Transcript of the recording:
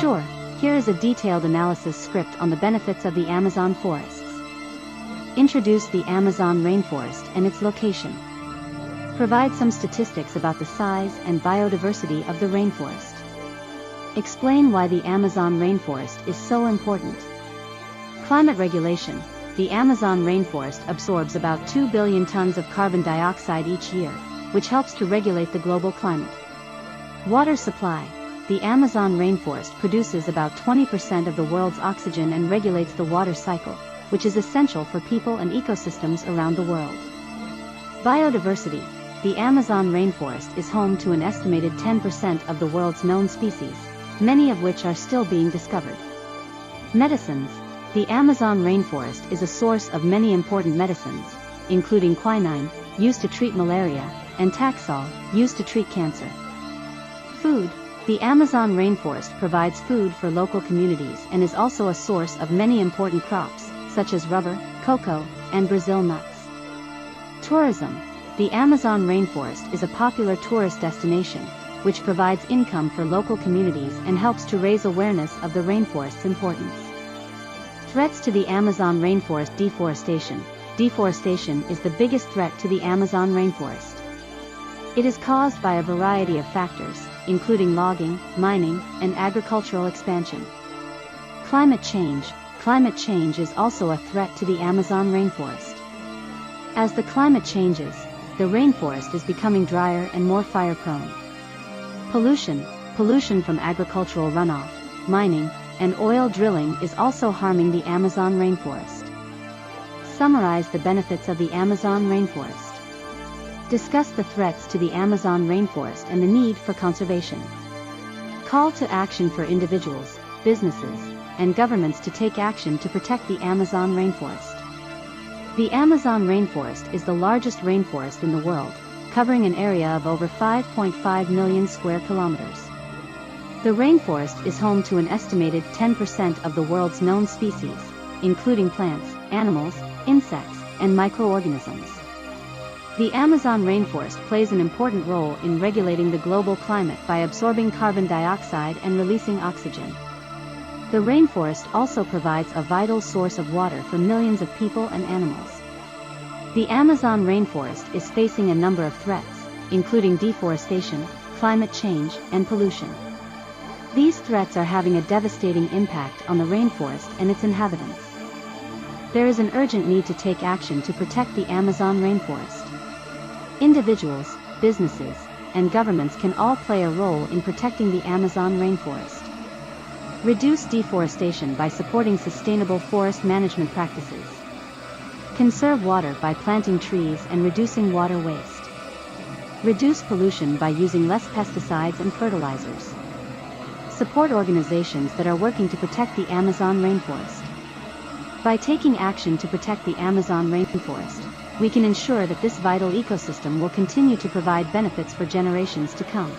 Sure, here is a detailed analysis script on the benefits of the Amazon forests. Introduce the Amazon rainforest and its location. Provide some statistics about the size and biodiversity of the rainforest. Explain why the Amazon rainforest is so important. Climate regulation. The Amazon rainforest absorbs about 2 billion tons of carbon dioxide each year, which helps to regulate the global climate. Water supply. The Amazon rainforest produces about 20% of the world's oxygen and regulates the water cycle, which is essential for people and ecosystems around the world. Biodiversity. The Amazon rainforest is home to an estimated 10% of the world's known species, many of which are still being discovered. Medicines. The Amazon rainforest is a source of many important medicines, including quinine, used to treat malaria, and Taxol, used to treat cancer. Food. The Amazon rainforest provides food for local communities and is also a source of many important crops, such as rubber, cocoa, and Brazil nuts. Tourism. The Amazon rainforest is a popular tourist destination, which provides income for local communities and helps to raise awareness of the rainforest's importance. Threats to the Amazon rainforest. Deforestation. Deforestation is the biggest threat to the Amazon rainforest. It is caused by a variety of factors, including logging, mining, and agricultural expansion. Climate change. Climate change is also a threat to the Amazon rainforest. As the climate changes, the rainforest is becoming drier and more fire-prone. Pollution. Pollution from agricultural runoff, mining, and oil drilling is also harming the Amazon rainforest. Summarize the benefits of the Amazon rainforest. Discuss the threats to the Amazon rainforest and the need for conservation. Call to action for individuals, businesses, and governments to take action to protect the Amazon rainforest. The Amazon rainforest is the largest rainforest in the world, covering an area of over 5.5 million square kilometers. The rainforest is home to an estimated 10% of the world's known species, including plants, animals, insects, and microorganisms. The Amazon rainforest plays an important role in regulating the global climate by absorbing carbon dioxide and releasing oxygen. The rainforest also provides a vital source of water for millions of people and animals. The Amazon rainforest is facing a number of threats, including deforestation, climate change, and pollution. These threats are having a devastating impact on the rainforest and its inhabitants. There is an urgent need to take action to protect the Amazon rainforest. Individuals, businesses, and governments can all play a role in protecting the Amazon rainforest. Reduce deforestation by supporting sustainable forest management practices. Conserve water by planting trees and reducing water waste. Reduce pollution by using less pesticides and fertilizers. Support organizations that are working to protect the Amazon rainforest. By taking action to protect the Amazon rainforest, we can ensure that this vital ecosystem will continue to provide benefits for generations to come.